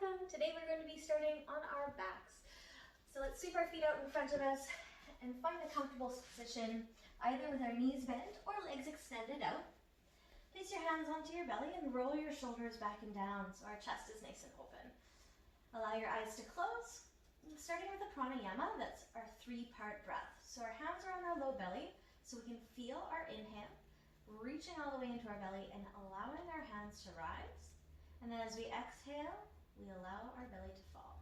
welcome. Today we're going to be starting on our backs. So let's sweep our feet out in front of us and find a comfortable position, either with our knees bent or legs extended out. Place your hands onto your belly and roll your shoulders back and down so our chest is nice and open. Allow your eyes to close, starting with the pranayama. That's our 3-part breath. So our hands are on our low belly so we can feel our inhale, reaching all the way into our belly and allowing our hands to rise. And then as we exhale, we allow our belly to fall.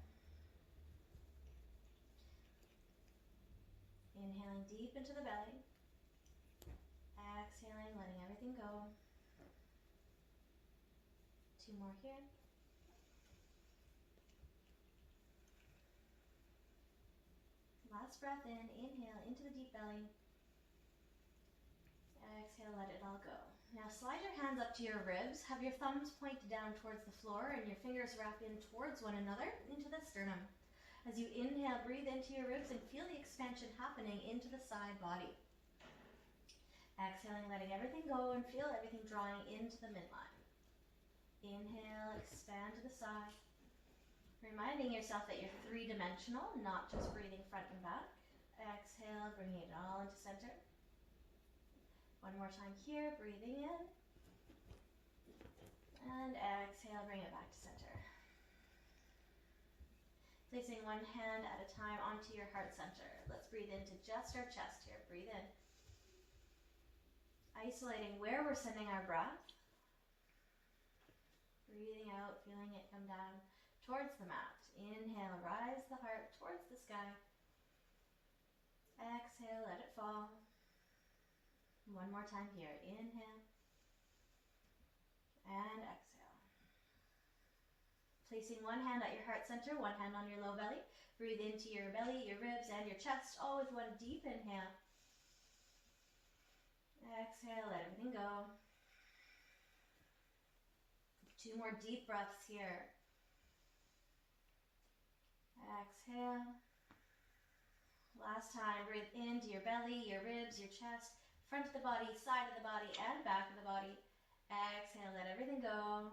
Inhaling deep into the belly. Exhaling, letting everything go. 2 more here. Last breath in, inhale into the deep belly. Exhale, let it all go. Now slide your hands up to your ribs. Have your thumbs point down towards the floor and your fingers wrap in towards one another into the sternum. As you inhale, breathe into your ribs and feel the expansion happening into the side body. Exhaling, letting everything go and feel everything drawing into the midline. Inhale, expand to the side. Reminding yourself that you're 3-dimensional, not just breathing front and back. Exhale, bringing it all into center. One more time here, breathing in. And exhale, bring it back to center. Placing one hand at a time onto your heart center. Let's breathe into just our chest here. Breathe in. Isolating where we're sending our breath. Breathing out, feeling it come down towards the mat. Inhale, rise the heart towards the sky. Exhale, let it fall. One more time here. Inhale and exhale. Placing one hand at your heart center, one hand on your low belly. Breathe into your belly, your ribs, and your chest, all with one deep inhale. Exhale, let everything go. 2 more deep breaths here. Exhale. Last time, breathe into your belly, your ribs, your chest, front of the body, side of the body, and back of the body. Exhale, let everything go.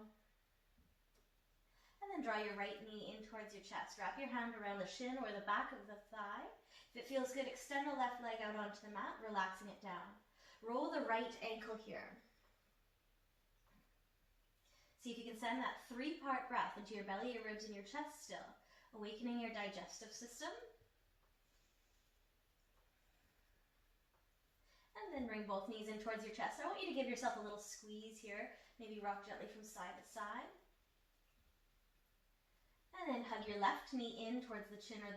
And then draw your right knee in towards your chest. Wrap your hand around the shin or the back of the thigh. If it feels good, extend the left leg out onto the mat, relaxing it down. Roll the right ankle here. See if you can send that 3-part breath into your belly, your ribs, and your chest still, awakening your digestive system. And then bring both knees in towards your chest. I want you to give yourself a little squeeze here. Maybe rock gently from side to side. And then hug your left knee in towards the chin or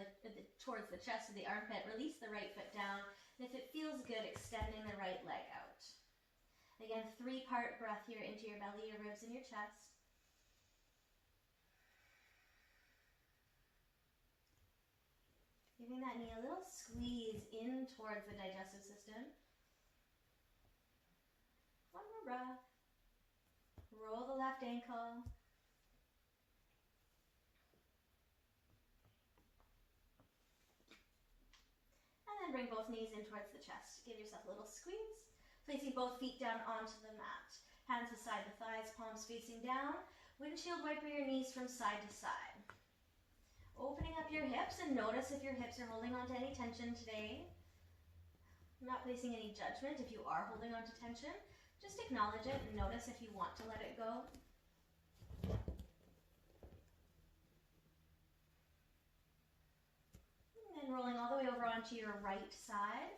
towards the chest of the armpit. Release the right foot down. And if it feels good, extending the right leg out. Again, 3-part breath here into your belly, your ribs, and your chest. Giving that knee a little squeeze in towards the digestive system. One more breath. Roll the left ankle. And then bring both knees in towards the chest. Give yourself a little squeeze. Placing both feet down onto the mat. Hands beside the thighs, palms facing down. Windshield wiper your knees from side to side. Opening up your hips and notice if your hips are holding on to any tension today. I'm not placing any judgment if you are holding on to tension. Just acknowledge it and notice if you want to let it go. And then rolling all the way over onto your right side.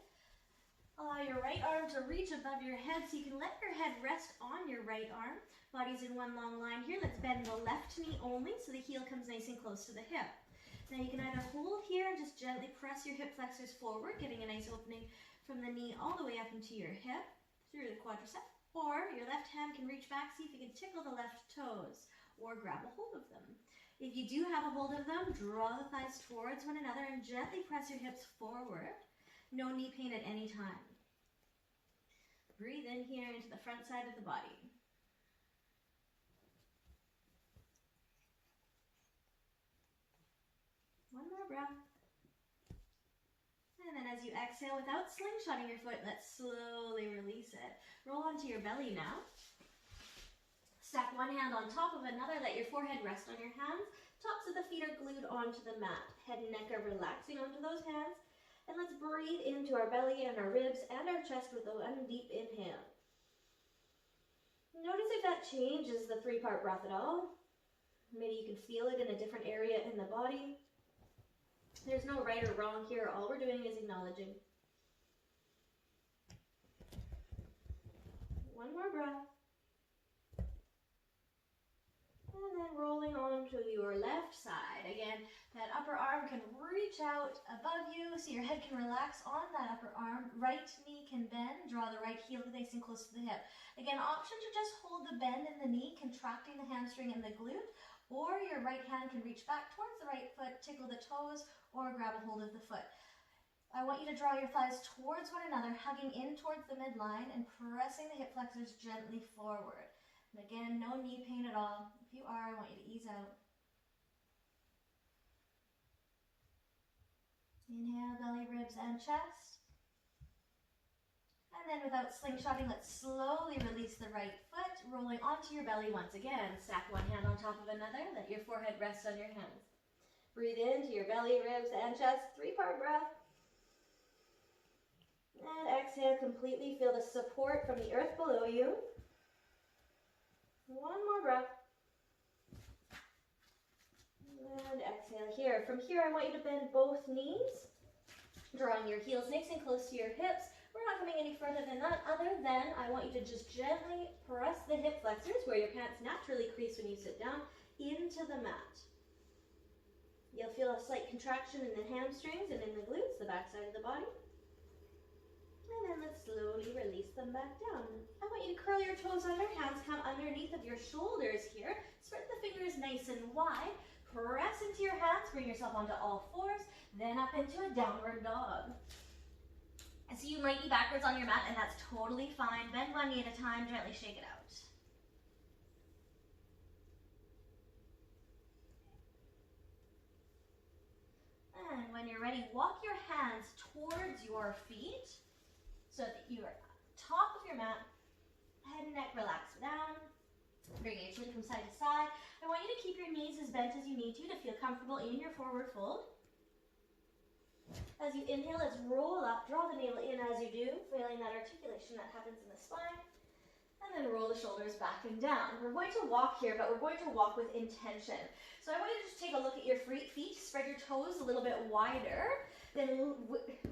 Allow your right arm to reach above your head so you can let your head rest on your right arm. Body's in one long line here. Let's bend the left knee only so the heel comes nice and close to the hip. Now you can either hold here and just gently press your hip flexors forward, getting a nice opening from the knee all the way up into your hip, through the quadricep. Or your left hand can reach back, see if you can tickle the left toes or grab a hold of them. If you do have a hold of them, draw the thighs towards one another and gently press your hips forward. No knee pain at any time. Breathe in here into the front side of the body. One more breath. And then as you exhale, without slingshotting your foot, let's slowly release it. Roll onto your belly now. Stack one hand on top of another, let your forehead rest on your hands. Tops of the feet are glued onto the mat. Head and neck are relaxing onto those hands. And let's breathe into our belly and our ribs and our chest with one deep inhale. Notice if that changes the three-part breath at all. Maybe you can feel it in a different area in the body. There's no right or wrong here. All we're doing is acknowledging. One more breath. And then rolling on to your left side. Again, that upper arm can reach out above you so your head can relax on that upper arm. Right knee can bend. Draw the right heel nice and close to the hip. Again, option to just hold the bend in the knee, contracting the hamstring and the glute, or your right hand can reach back towards the right foot, tickle the toes, or grab a hold of the foot. I want you to draw your thighs towards one another, hugging in towards the midline and pressing the hip flexors gently forward. And again, no knee pain at all. If you are, I want you to ease out. Inhale, belly, ribs, and chest. And then without slingshotting, let's slowly release the right foot, rolling onto your belly once again. Stack one hand on top of another. Let your forehead rest on your hands. Breathe into your belly, ribs, and chest. Three-part breath. And exhale, completely feel the support from the earth below you. One more breath. And exhale here. From here, I want you to bend both knees, drawing your heels nice and close to your hips. We're not coming any further than that, other than I want you to just gently press the hip flexors, where your pants naturally crease when you sit down, into the mat. You'll feel a slight contraction in the hamstrings and in the glutes, the back side of the body. And then let's slowly release them back down. I want you to curl your toes under, hands come underneath of your shoulders here. Spread the fingers nice and wide. Press into your hands, bring yourself onto all fours, then up into a downward dog. So you might be backwards on your mat, and that's totally fine. Bend one knee at a time, gently shake it out. And when you're ready, walk your hands towards your feet, so that you are top of your mat, head and neck relax down. Bring your chin from side to side. I want you to keep your knees as bent as you need to feel comfortable in your forward fold. As you inhale, let's roll up, draw the navel in as you do, feeling that articulation that happens in the spine. And then roll the shoulders back and down. We're going to walk here, but we're going to walk with intention. So I want you to just take a look at your feet, spread your toes a little bit wider. Then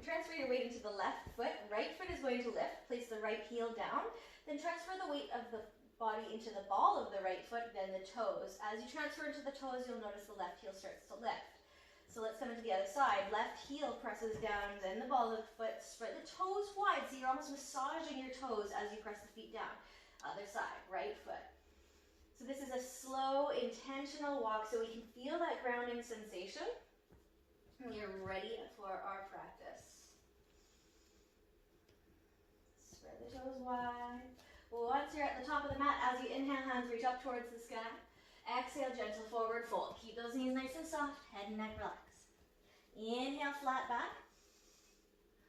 transfer your weight into the left foot. Right foot is going to lift. Place the right heel down. Then transfer the weight of the body into the ball of the right foot, then the toes. As you transfer into the toes, you'll notice the left heel starts to lift. So let's come into the other side. Left heel presses down, then the ball of the foot. Spread the toes wide, so you're almost massaging your toes as you press the feet down. Other side, right foot. So this is a slow, intentional walk so we can feel that grounding sensation. You're ready for our practice. Spread the toes wide. Once you're at the top of the mat, as you inhale, hands reach up towards the sky. Exhale, gentle forward fold. Keep those knees nice and soft, head and neck relax. Inhale, flat back.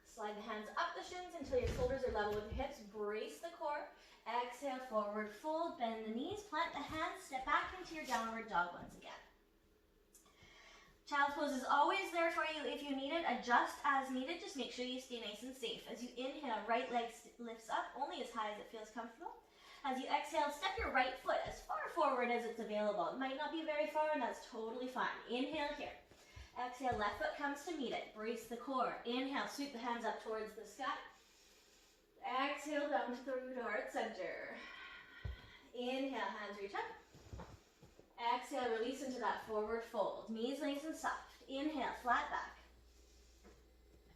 Slide the hands up the shins until your shoulders are level with your hips. Brace the core. Exhale, forward fold. Bend the knees, plant the hands, step back into your downward dog once again. Child's pose is always there for you if you need it. Adjust as needed. Just make sure you stay nice and safe. As you inhale, right leg lifts up only as high as it feels comfortable. As you exhale, step your right foot as far forward as it's available. It might not be very far, and that's totally fine. Inhale here. Exhale, left foot comes to meet it. Brace the core. Inhale, sweep the hands up towards the sky. Exhale, down to the root heart center. Inhale, hands reach up. Exhale, release into that forward fold. Knees nice and soft. Inhale, flat back.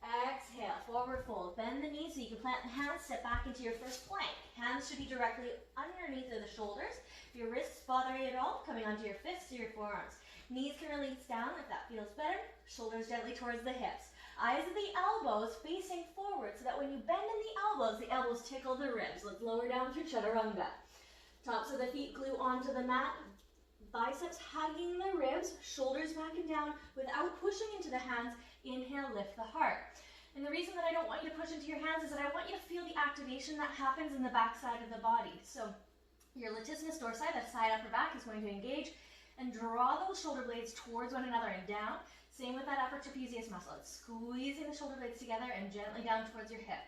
Exhale, forward fold. Bend the knees so you can plant the hands, step back into your first plank. Hands should be directly underneath of the shoulders. If your wrists bother you at all, coming onto your fists or your forearms. Knees can release down if that feels better. Shoulders gently towards the hips. Eyes of the elbows facing forward so that when you bend in the elbows tickle the ribs. Let's lower down through chaturanga. Tops of the feet glue onto the mat. Biceps hugging the ribs, shoulders back and down without pushing into the hands. Inhale, lift the heart. And the reason that I don't want you to push into your hands is that I want you to feel the activation that happens in the back side of the body. So Your latissimus dorsi, the side upper back, is going to engage and draw those shoulder blades towards one another and down. Same with that upper trapezius muscle. It's squeezing the shoulder blades together and gently down towards your hip.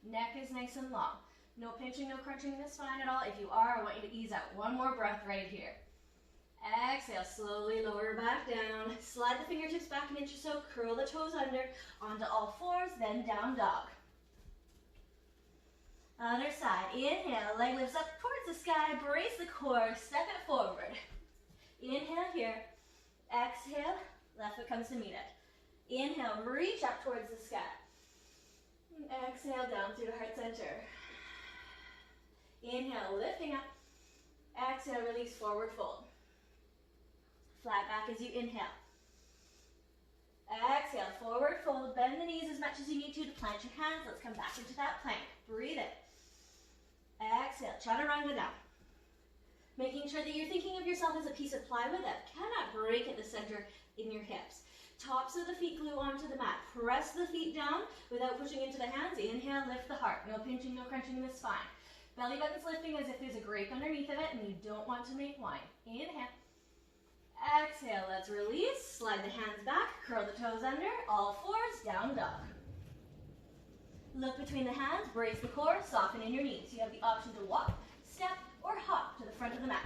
Neck is nice and long. No pinching, no crunching in the spine at all. If you are, I want you to ease out. One more breath right here. Exhale, slowly lower back down. Slide the fingertips back an inch or so. Curl the toes under onto all fours, then down dog. Other side. Inhale, leg lifts up towards the sky. Brace the core. Step it forward. Inhale here. Exhale, left foot comes to meet it. Inhale, reach up towards the sky. Exhale, down through the heart center. Inhale, lifting up. Exhale, release, forward fold. Flat back as you inhale. Exhale, forward fold. Bend the knees as much as you need to plant your hands. Let's come back into that plank. Breathe in. Exhale, chaturanga down. Making sure that you're thinking of yourself as a piece of plywood that cannot break at the center in your hips. Tops of the feet glue onto the mat. Press the feet down without pushing into the hands. Inhale, lift the heart. No pinching, no crunching in the spine. Belly button's lifting as if there's a grape underneath of it and you don't want to make wine. Inhale. Exhale, let's release. Slide the hands back, curl the toes under, all fours, down dog. Look between the hands, brace the core, soften in your knees. You have the option to walk, step, or hop to the front of the mat.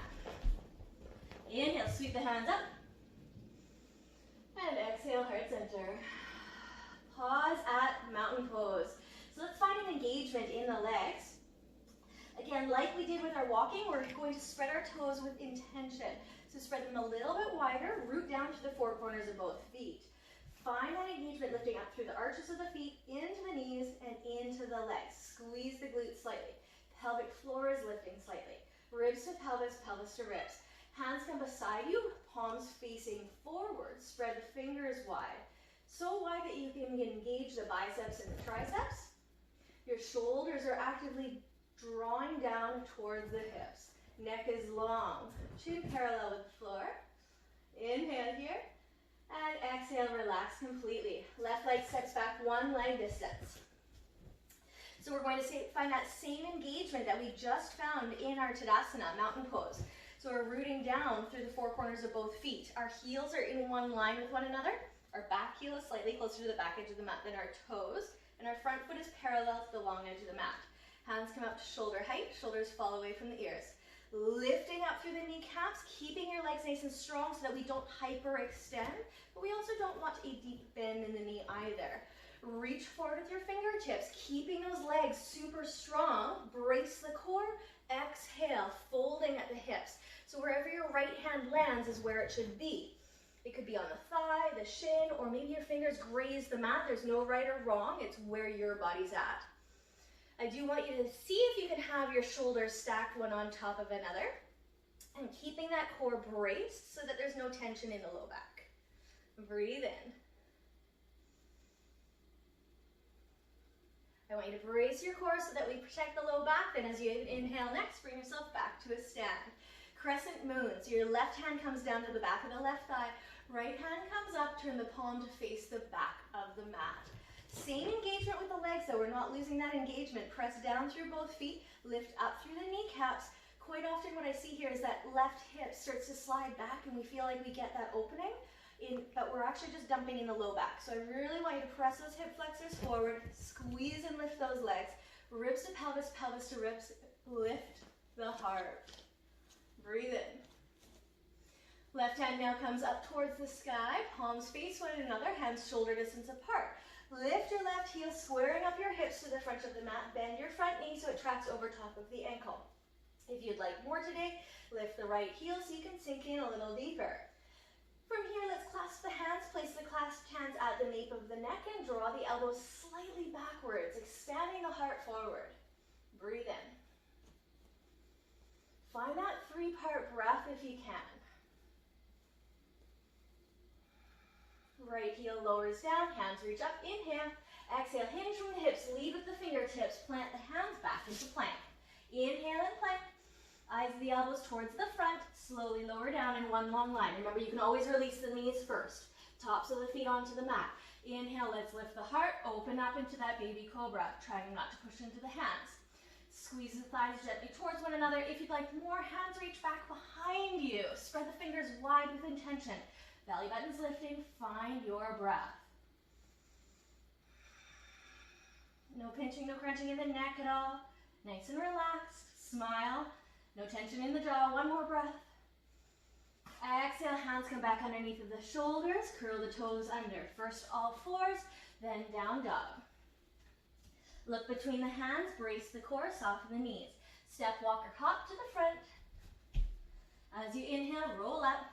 Inhale, sweep the hands up. And exhale, heart center. Pause at mountain pose. So let's find an engagement in the legs. Again, like we did with our walking, we're going to spread our toes with intention. So spread them a little bit wider, root down to the four corners of both feet. Find that engagement lifting up through the arches of the feet, into the knees, and into the legs. Squeeze the glutes slightly. Pelvic floor is lifting slightly. Ribs to pelvis, pelvis to ribs. Hands come beside you, palms facing forward. Spread the fingers wide. So wide that you can engage the biceps and the triceps. Your shoulders are actively drawing down towards the hips. Neck is long. Chin parallel with the floor. Inhale here. And exhale, relax completely. Left leg steps back one leg distance. So we're going to find that same engagement that we just found in our Tadasana, mountain pose. So we're rooting down through the four corners of both feet. Our heels are in one line with one another. Our back heel is slightly closer to the back edge of the mat than our toes. And our front foot is parallel to the long edge of the mat. Hands come up to shoulder height, shoulders fall away from the ears. Lifting up through the kneecaps, keeping your legs nice and strong so that we don't hyperextend, but we also don't want a deep bend in the knee either. Reach forward with your fingertips, keeping those legs super strong. Brace the core. Exhale, folding at the hips. So wherever your right hand lands is where it should be. It could be on the thigh, the shin, or maybe your fingers graze the mat. There's no right or wrong. It's where your body's at. I do want you to see if you can have your shoulders stacked one on top of another and keeping that core braced so that there's no tension in the low back. Breathe in. I want you to brace your core so that we protect the low back. Then as you inhale next, bring yourself back to a stand. Crescent moon. So your left hand comes down to the back of the left thigh. Right hand comes up, turn the palm to face the back of the mat. Same engagement with the legs, though. We're not losing that engagement. Press down through both feet, lift up through the kneecaps. Quite often what I see here is that left hip starts to slide back and we feel like we get that opening, but we're actually just dumping in the low back. So I really want you to press those hip flexors forward, squeeze and lift those legs. Ribs to pelvis, pelvis to ribs. Lift the heart. Breathe in. Left hand now comes up towards the sky. Palms face one another, hands shoulder distance apart. Lift your left heel, squaring up your hips to the front of the mat. Bend your front knee so it tracks over top of the ankle. If you'd like more today, lift the right heel so you can sink in a little deeper. From here, let's clasp the hands. Place the clasped hands at the nape of the neck and draw the elbows slightly backwards, expanding the heart forward. Breathe in. Find that three-part breath if you can. Right heel lowers down, hands reach up, inhale. Exhale, hinge from the hips, lead with the fingertips, plant the hands back into plank. Inhale and plank. Eyes of the elbows towards the front, slowly lower down in one long line. Remember, you can always release the knees first. Tops of the feet onto the mat. Inhale, let's lift the heart, open up into that baby cobra, trying not to push into the hands. Squeeze the thighs gently towards one another. If you'd like more, hands reach back behind you. Spread the fingers wide with intention. Belly button's lifting. Find your breath. No pinching, no crunching in the neck at all. Nice and relaxed. Smile. No tension in the jaw. One more breath. Exhale, hands come back underneath of the shoulders. Curl the toes under. First all fours, then down dog. Look between the hands, brace the core, soften the knees. Step, walk, or hop to the front. As you inhale, roll up.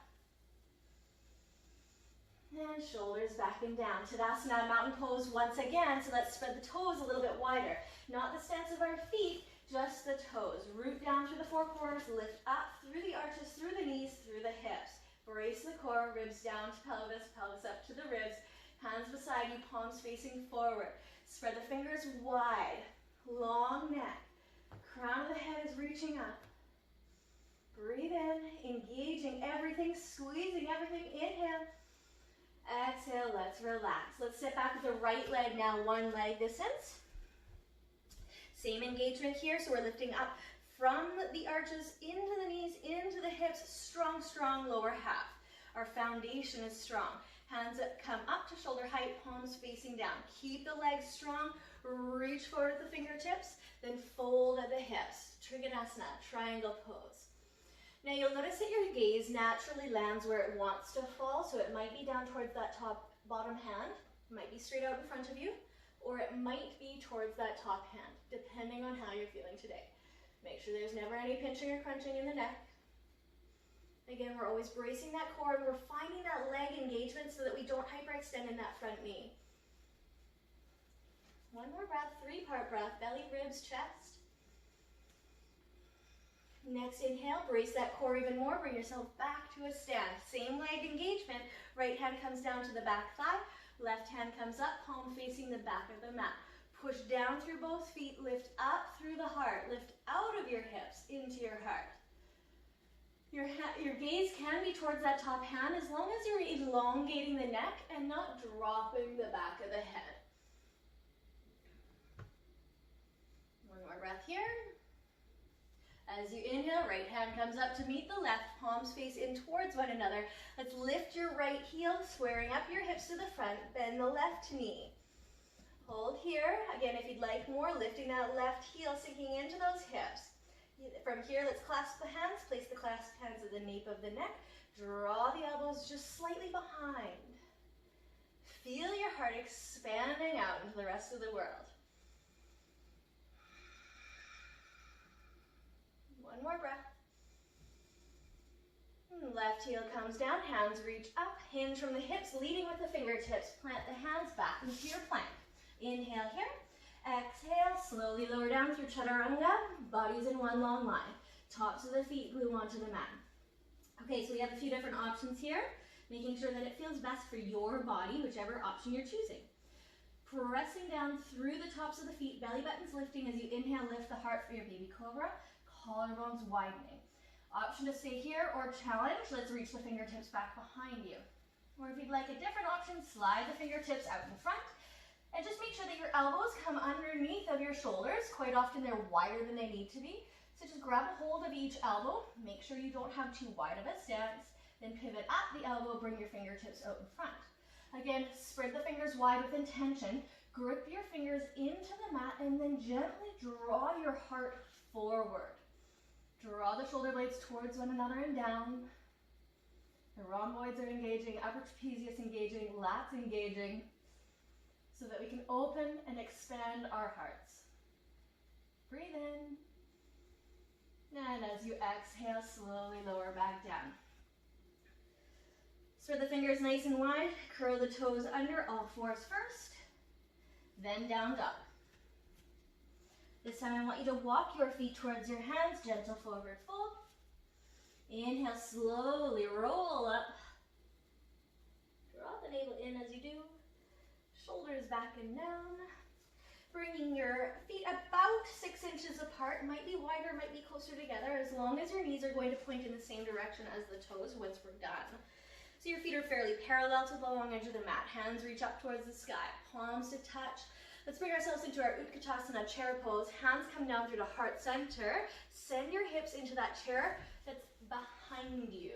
And shoulders back and down. Tadasana, mountain pose once again. So let's spread the toes a little bit wider. Not the stance of our feet, just the toes. Root down through the four corners, lift up through the arches, through the knees, through the hips. Brace the core, ribs down to pelvis, pelvis up to the ribs. Hands beside you, palms facing forward. Spread the fingers wide, long neck. Crown of the head is reaching up. Breathe in, engaging everything, squeezing everything. Inhale. Exhale, let's relax. Let's sit back with the right leg now, one leg distance. Same engagement here, so we're lifting up from the arches into the knees, into the hips, strong, strong lower half. Our foundation is strong. Hands come up to shoulder height, palms facing down. Keep the legs strong, reach forward at the fingertips, then fold at the hips. Trikonasana, triangle pose. Now you'll notice that your gaze naturally lands where it wants to fall, so it might be down towards that bottom hand, it might be straight out in front of you, or it might be towards that top hand, depending on how you're feeling today. Make sure there's never any pinching or crunching in the neck. Again, we're always bracing that core, and we're finding that leg engagement so that we don't hyperextend in that front knee. One more breath, three-part breath, belly, ribs, chest. Next inhale, brace that core even more, bring yourself back to a stand. Same leg engagement, right hand comes down to the back thigh, left hand comes up, palm facing the back of the mat. Push down through both feet, lift up through the heart, lift out of your hips into your heart. Your gaze can be towards that top hand as long as you're elongating the neck and not dropping the back of the head. One more breath here. As you inhale, right hand comes up to meet the left, palms face in towards one another. Let's lift your right heel, squaring up your hips to the front, bend the left knee. Hold here. Again, if you'd like more, lifting that left heel, sinking into those hips. From here, let's clasp the hands, place the clasped hands at the nape of the neck, draw the elbows just slightly behind. Feel your heart expanding out into the rest of the world. One more breath. Left heel comes down, hands reach up, hinge from the hips, leading with the fingertips. Plant the hands back into your plank. Inhale here. Exhale, slowly lower down through chaturanga, bodies in one long line. Tops of the feet glue onto the mat. Okay, so we have a few different options here, making sure that it feels best for your body, whichever option you're choosing. Pressing down through the tops of the feet, belly buttons lifting as you inhale, lift the heart for your baby cobra, collarbones widening. Option to stay here or challenge, let's reach the fingertips back behind you. Or if you'd like a different option, slide the fingertips out in front. And just make sure that your elbows come underneath of your shoulders. Quite often they're wider than they need to be. So just grab a hold of each elbow. Make sure you don't have too wide of a stance. Then pivot at the elbow, bring your fingertips out in front. Again, spread the fingers wide with intention. Grip your fingers into the mat and then gently draw your heart forward. Draw the shoulder blades towards one another and down. The rhomboids are engaging, upper trapezius engaging, lats engaging, so that we can open and expand our hearts. Breathe in. And as you exhale, slowly lower back down. Spread the fingers nice and wide. Curl the toes under, all fours first. Then down dog. This time I want you to walk your feet towards your hands, gentle forward fold. Inhale, slowly roll up. Draw the navel in as you do. Shoulders back and down. Bringing your feet about 6 inches apart. Might be wider, might be closer together, as long as your knees are going to point in the same direction as the toes once we're done. So your feet are fairly parallel to the long edge of the mat. Hands reach up towards the sky. Palms to touch. Let's bring ourselves into our Utkatasana chair pose. Hands come down through the heart center. Send your hips into that chair that's behind you.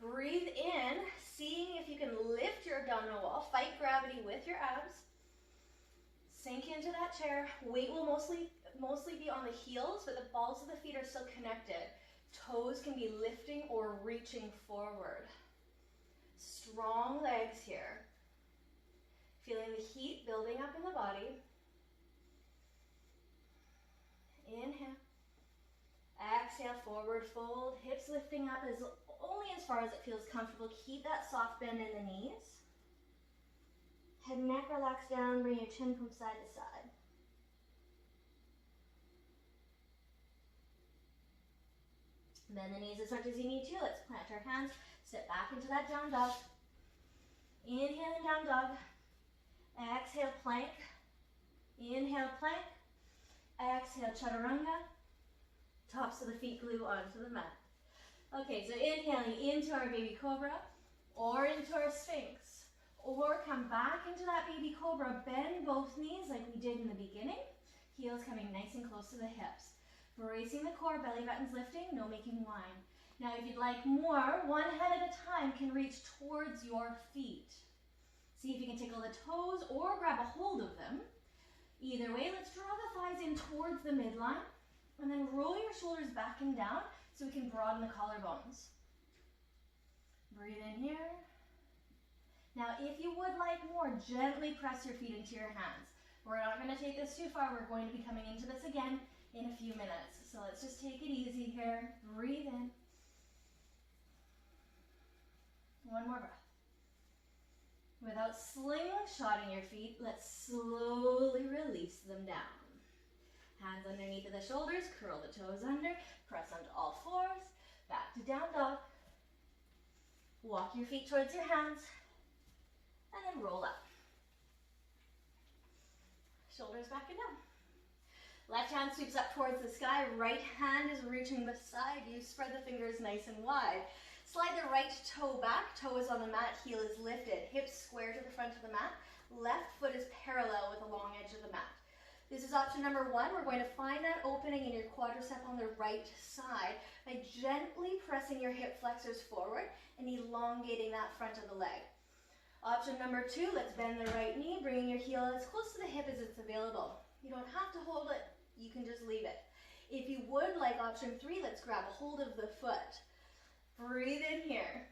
Breathe in, seeing if you can lift your abdominal wall. Fight gravity with your abs. Sink into that chair. Weight will mostly be on the heels, but the balls of the feet are still connected. Toes can be lifting or reaching forward. Strong legs here. Feeling the heat building up in the body. Inhale. Exhale, forward fold. Hips lifting up only as far as it feels comfortable. Keep that soft bend in the knees. Head and neck relax down. Bring your chin from side to side. Bend the knees as much as you need to. Let's plant our hands. Step back into that down dog. Inhale and down dog. Exhale, plank. Inhale, plank. Exhale, chaturanga. Tops of the feet glue onto the mat. Okay, so inhaling into our baby cobra or into our sphinx. Or come back into that baby cobra. Bend both knees like we did in the beginning. Heels coming nice and close to the hips. Bracing the core, belly button's lifting, no making whine. Now if you'd like more, one hand at a time can reach towards your feet. See if you can tickle the toes or grab a hold of them. Either way, let's draw the thighs in towards the midline and then roll your shoulders back and down so we can broaden the collarbones. Breathe in here. Now if you would like more, gently press your feet into your hands. We're not going to take this too far. We're going to be coming into this again in a few minutes. So let's just take it easy here. Breathe in. One more breath. Without slingshotting your feet, let's slowly release them down. Hands underneath of the shoulders, curl the toes under, press onto all fours, back to down dog. Walk your feet towards your hands, and then roll up. Shoulders back and down. Left hand sweeps up towards the sky, right hand is reaching beside you. Spread the fingers nice and wide. Slide the right toe back, toe is on the mat, heel is lifted, hips square to the front of the mat, left foot is parallel with the long edge of the mat. This is option number one. We're going to find that opening in your quadricep on the right side by gently pressing your hip flexors forward and elongating that front of the leg. Option number two, let's bend the right knee, bringing your heel as close to the hip as it's available. You don't have to hold it, you can just leave it. If you would like option three, let's grab a hold of the foot. Breathe in here.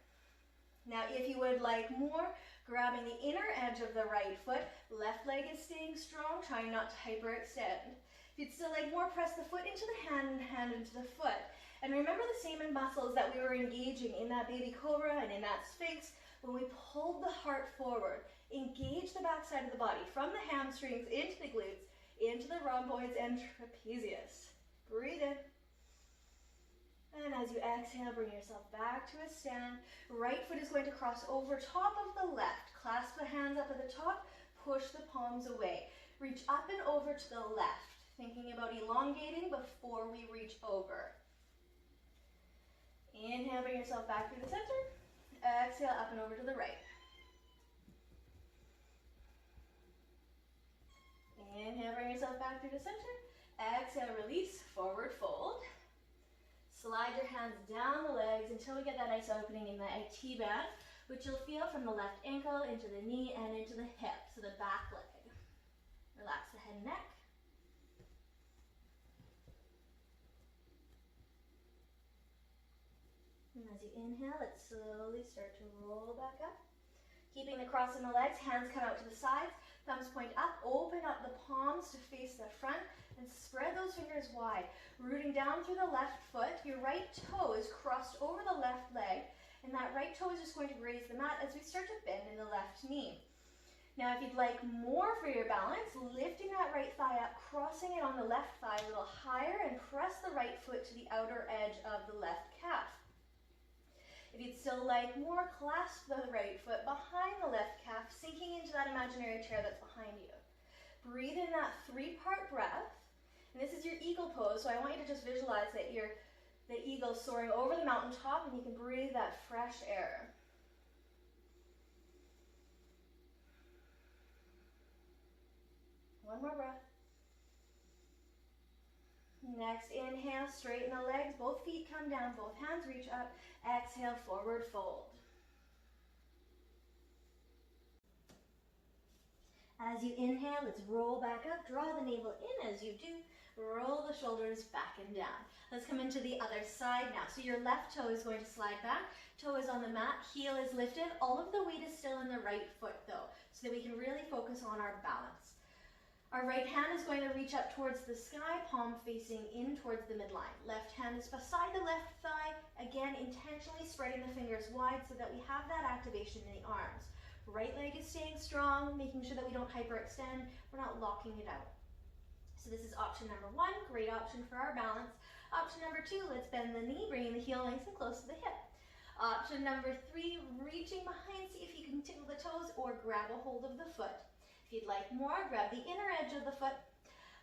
Now if you would like more, grabbing the inner edge of the right foot, left leg is staying strong, trying not to hyperextend. If you'd still like more, press the foot into the hand and hand into the foot. And remember the same muscles that we were engaging in that baby cobra and in that sphinx when we pulled the heart forward. Engage the back side of the body from the hamstrings into the glutes, into the rhomboids and trapezius. Breathe in. And as you exhale, bring yourself back to a stand. Right foot is going to cross over top of the left. Clasp the hands up at the top, push the palms away. Reach up and over to the left, thinking about elongating before we reach over. Inhale, bring yourself back through the center. Exhale, up and over to the right. Inhale, bring yourself back through the center. Exhale, release, forward fold. Slide your hands down the legs until we get that nice opening in the IT band, which you'll feel from the left ankle into the knee and into the hip, so the back leg. Relax the head and neck. And as you inhale, let's slowly start to roll back up. Keeping the cross in the legs, hands come out to the sides, thumbs point up, open up the palms to face the front, and spread those fingers wide. Rooting down through the left foot, your right toe is crossed over the left leg, and that right toe is just going to graze the mat as we start to bend in the left knee. Now if you'd like more for your balance, lifting that right thigh up, crossing it on the left thigh a little higher, and press the right foot to the outer edge of the left calf. If you'd still like more, clasp the right foot behind the left calf, sinking into that imaginary chair that's behind you. Breathe in that three-part breath. And this is your eagle pose, so I want you to just visualize that you're the eagle soaring over the mountaintop and you can breathe that fresh air. One more breath. Next, inhale, straighten the legs, both feet come down, both hands reach up. Exhale, forward fold. As you inhale, let's roll back up, draw the navel in as you do. Roll the shoulders back and down. Let's come into the other side now. So your left toe is going to slide back, toe is on the mat, heel is lifted. All of the weight is still in the right foot though, so that we can really focus on our balance. Our right hand is going to reach up towards the sky, palm facing in towards the midline. Left hand is beside the left thigh, again intentionally spreading the fingers wide so that we have that activation in the arms. Right leg is staying strong, making sure that we don't hyperextend, we're not locking it out. So this is option number one, great option for our balance. Option number two, let's bend the knee, bringing the heel nice and close to the hip. Option number three, reaching behind, see if you can tickle the toes or grab a hold of the foot. If you'd like more, grab the inner edge of the foot.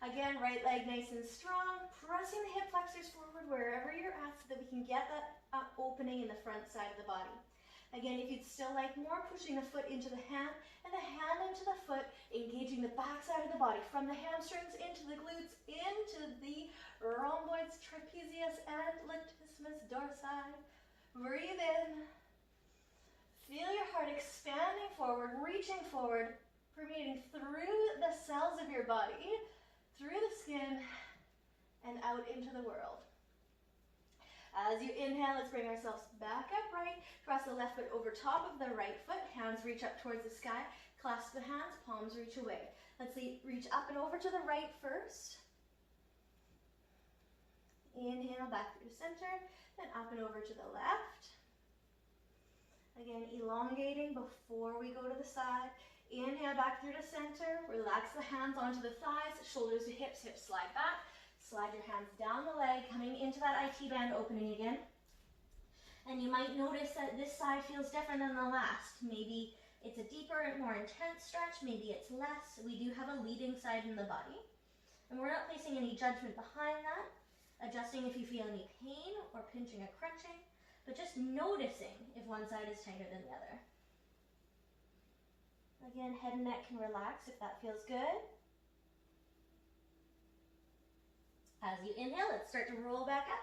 Again, right leg nice and strong, pressing the hip flexors forward wherever you're at so that we can get that opening in the front side of the body. Again, if you'd still like more, pushing the foot into the hand and the hand into the foot, engaging the back side of the body from the hamstrings into the glutes, into the rhomboids, trapezius, and latissimus dorsi. Breathe in. Feel your heart expanding forward, reaching forward, permeating through the cells of your body, through the skin, and out into the world. As you inhale, let's bring ourselves back upright. Cross the left foot over top of the right foot. Hands reach up towards the sky. Clasp the hands, palms reach away. Let's reach up and over to the right first. Inhale back through center, then up and over to the left. Again, elongating before we go to the side. Inhale back through to center. Relax the hands onto the thighs, shoulders to hips, hips slide back. Slide your hands down the leg, coming into that IT band opening again. And you might notice that this side feels different than the last. Maybe it's a deeper and more intense stretch, maybe it's less. We do have a leading side in the body. And we're not placing any judgment behind that, adjusting if you feel any pain or pinching or crunching, but just noticing if one side is tighter than the other. Again, head and neck can relax if that feels good. As you inhale, let's start to roll back up.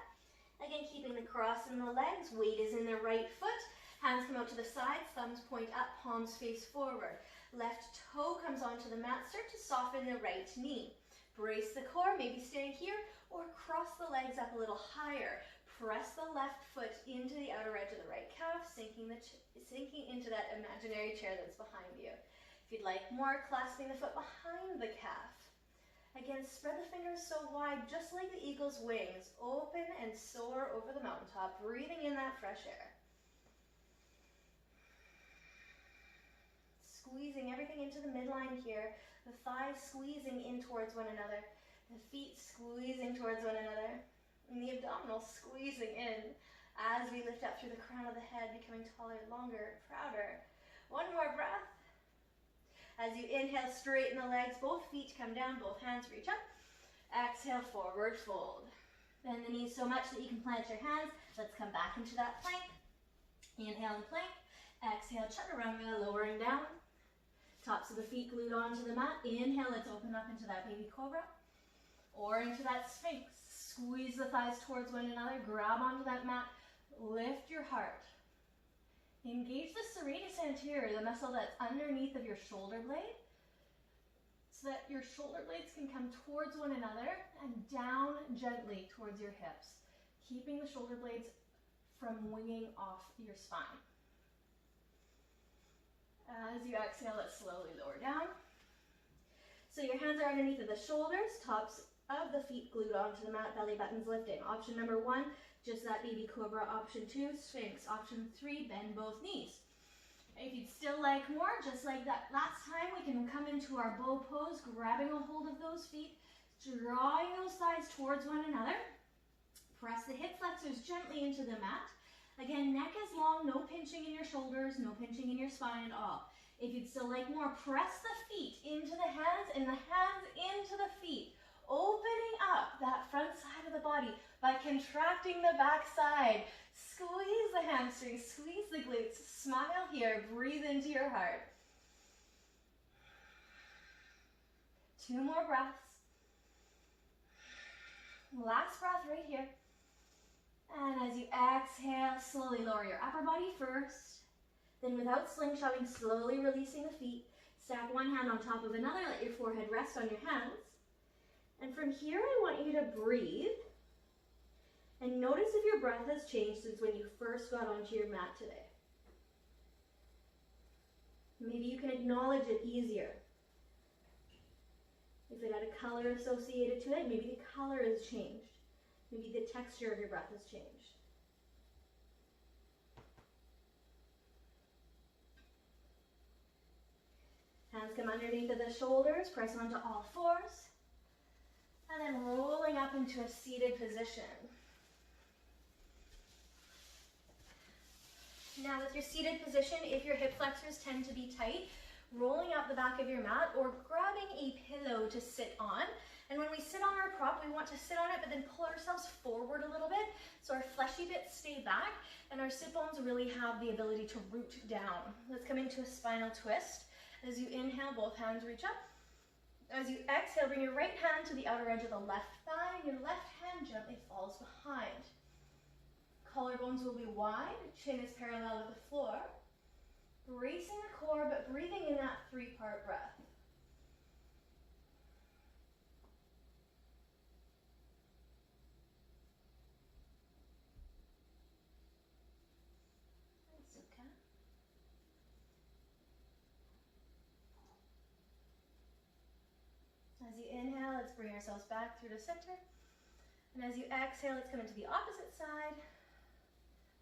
Again, keeping the cross in the legs, weight is in the right foot. Hands come out to the sides, thumbs point up, palms face forward. Left toe comes onto the mat, start to soften the right knee. Brace the core, maybe staying here, or cross the legs up a little higher. Press the left foot into the outer edge of the right calf, sinking into that imaginary chair that's behind you. If you'd like more, clasping the foot behind the calf. Again, spread the fingers so wide, just like the eagle's wings. Open and soar over the mountaintop, breathing in that fresh air. Squeezing everything into the midline here. The thighs squeezing in towards one another. The feet squeezing towards one another. And the abdominals squeezing in as we lift up through the crown of the head, becoming taller, longer, prouder. One more breath. As you inhale, straighten the legs, both feet come down, both hands reach up. Exhale, forward fold. Bend the knees so much that you can plant your hands. Let's come back into that plank. Inhale and plank. Exhale, chaturanga, lowering down. Tops of the feet glued onto the mat. Inhale, let's open up into that baby cobra. Or into that sphinx. Squeeze the thighs towards one another. Grab onto that mat. Lift your heart. Engage the serratus anterior, the muscle that's underneath of your shoulder blade, so that your shoulder blades can come towards one another and down gently towards your hips, keeping the shoulder blades from winging off your spine. As you exhale, let's slowly lower down. So your hands are underneath of the shoulders, tops of the feet glued onto the mat, belly buttons lifting. Option number one, just that baby cobra. Option two, sphinx. Option three, bend both knees. If you'd still like more, just like that last time, we can come into our bow pose, grabbing a hold of those feet, drawing those thighs towards one another. Press the hip flexors gently into the mat. Again, neck is long, no pinching in your shoulders, no pinching in your spine at all. If you'd still like more, press the feet into the hands and the hands into the feet, opening up that front side of the body by contracting the back side. Squeeze the hamstrings, squeeze the glutes, smile here, breathe into your heart. 2 more breaths. Last breath right here. And as you exhale, slowly lower your upper body first. Then without slingshotting, slowly releasing the feet. Stack one hand on top of another. Let your forehead rest on your hands. And from here, I want you to breathe. And notice if your breath has changed since when you first got onto your mat today. Maybe you can acknowledge it easier. If it had a color associated to it, maybe the color has changed. Maybe the texture of your breath has changed. Hands come underneath of the shoulders, press onto all fours, and then rolling up into a seated position. Now with your seated position, if your hip flexors tend to be tight, rolling up the back of your mat or grabbing a pillow to sit on. And when we sit on our prop, we want to sit on it, but then pull ourselves forward a little bit so our fleshy bits stay back and our sit bones really have the ability to root down. Let's come into a spinal twist. As you inhale, both hands reach up. As you exhale, bring your right hand to the outer edge of the left thigh and your left hand gently falls behind. Collarbones will be wide, chin is parallel with the floor. Bracing the core, but breathing in that 3-part breath. Suka. As you inhale, let's bring ourselves back through the center. And as you exhale, let's come into the opposite side.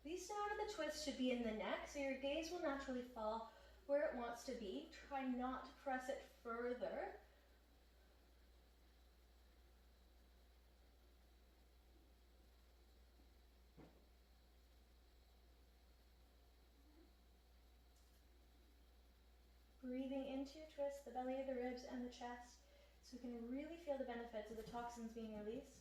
The sound of the twist should be in the neck, so your gaze will naturally fall where it wants to be. Try not to press it further. Breathing into your twist, the belly of the ribs and the chest, so we can really feel the benefits of the toxins being released.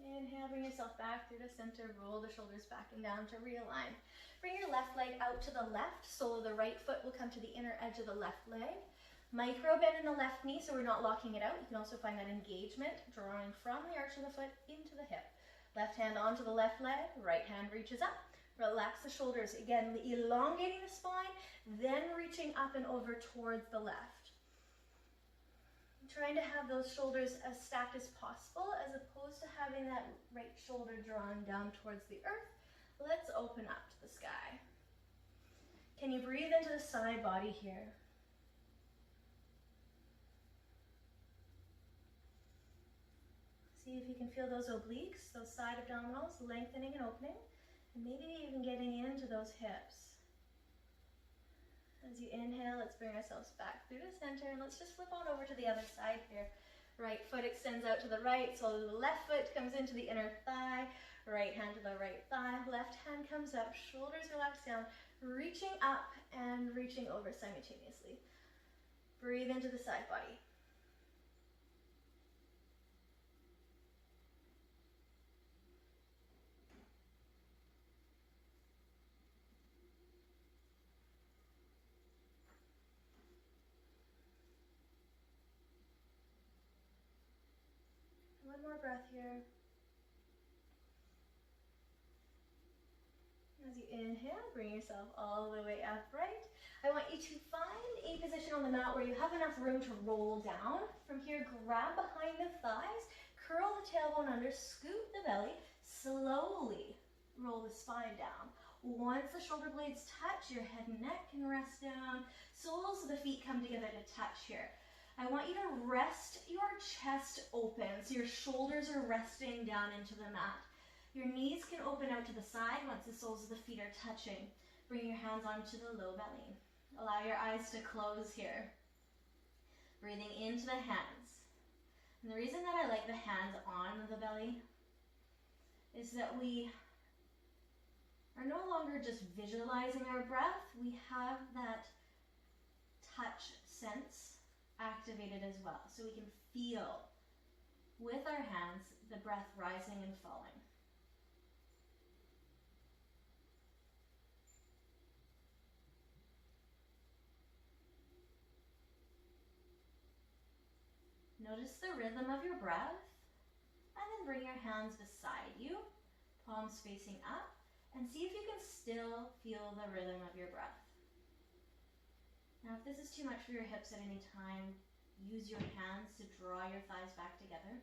Inhale, bring yourself back through the center, roll the shoulders back and down to realign. Bring your left leg out to the left, sole of the right foot will come to the inner edge of the left leg. Micro bend in the left knee so we're not locking it out. You can also find that engagement drawing from the arch of the foot into the hip. Left hand onto the left leg, right hand reaches up. Relax the shoulders, again elongating the spine, then reaching up and over towards the left. Trying to have those shoulders as stacked as possible as opposed to having that right shoulder drawn down towards the earth. Let's open up to the sky. Can you breathe into the side body here? See if you can feel those obliques, those side abdominals lengthening and opening, and maybe even getting into those hips. As you inhale, let's bring ourselves back through the center and let's just flip on over to the other side here. Right foot extends out to the right, so the left foot comes into the inner thigh, right hand to the right thigh, left hand comes up, shoulders relax down, reaching up and reaching over simultaneously. Breathe into the side body. One more breath here. As you inhale, bring yourself all the way upright. I want you to find a position on the mat where you have enough room to roll down. From here, grab behind the thighs, curl the tailbone under, scoop the belly, slowly roll the spine down. Once the shoulder blades touch, your head and neck can rest down. Soles of the feet come together to touch here. I want you to rest your chest open, so your shoulders are resting down into the mat. Your knees can open out to the side once the soles of the feet are touching. Bring your hands onto the low belly. Allow your eyes to close here. Breathing into the hands. And the reason that I like the hands on the belly is that we are no longer just visualizing our breath. We have that touch sense activated as well, so we can feel with our hands the breath rising and falling. Notice the rhythm of your breath, and then bring your hands beside you, palms facing up, and see if you can still feel the rhythm of your breath. Now, if this is too much for your hips at any time, use your hands to draw your thighs back together.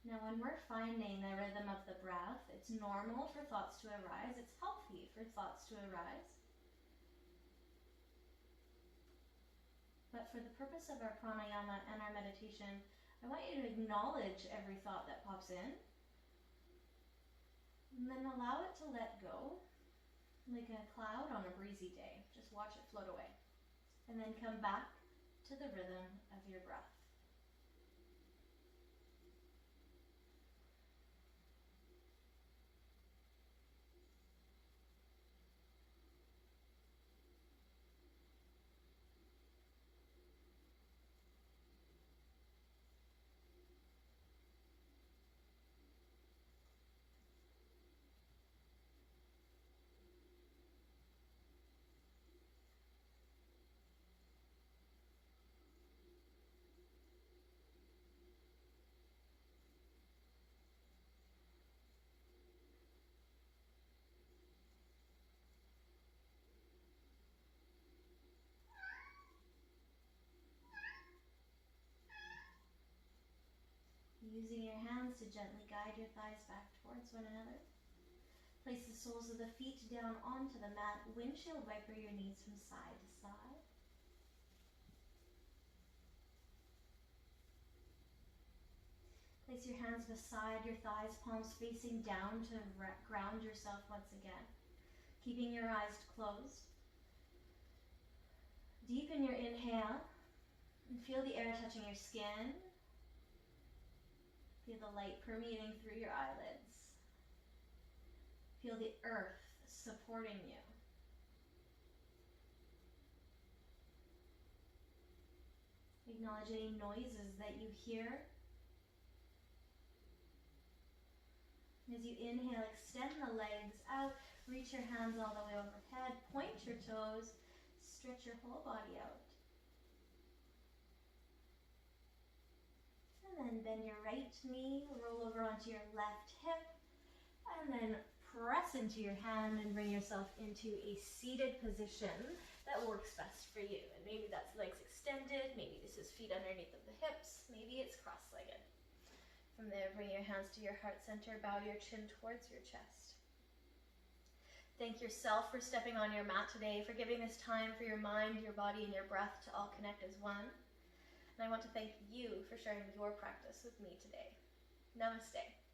Now, when we're finding the rhythm of the breath, it's normal for thoughts to arise. It's healthy for thoughts to arise. But for the purpose of our pranayama and our meditation, I want you to acknowledge every thought that pops in, and then allow it to let go, like a cloud on a breezy day. Just watch it float away. And then come back to the rhythm of your breath. Using your hands to gently guide your thighs back towards one another. Place the soles of the feet down onto the mat. Windshield wiper your knees from side to side. Place your hands beside your thighs, palms facing down to ground yourself once again. Keeping your eyes closed. Deepen your inhale and feel the air touching your skin. Feel the light permeating through your eyelids. Feel the earth supporting you. Acknowledge any noises that you hear. As you inhale, extend the legs out, reach your hands all the way overhead, point your toes, stretch your whole body out. And then bend your right knee, roll over onto your left hip, and then press into your hand and bring yourself into a seated position that works best for you. And maybe that's legs extended, maybe this is feet underneath of the hips, maybe it's cross-legged. From there, bring your hands to your heart center, bow your chin towards your chest. Thank yourself for stepping on your mat today, for giving this time for your mind, your body, and your breath to all connect as one. And I want to thank you for sharing your practice with me today. Namaste.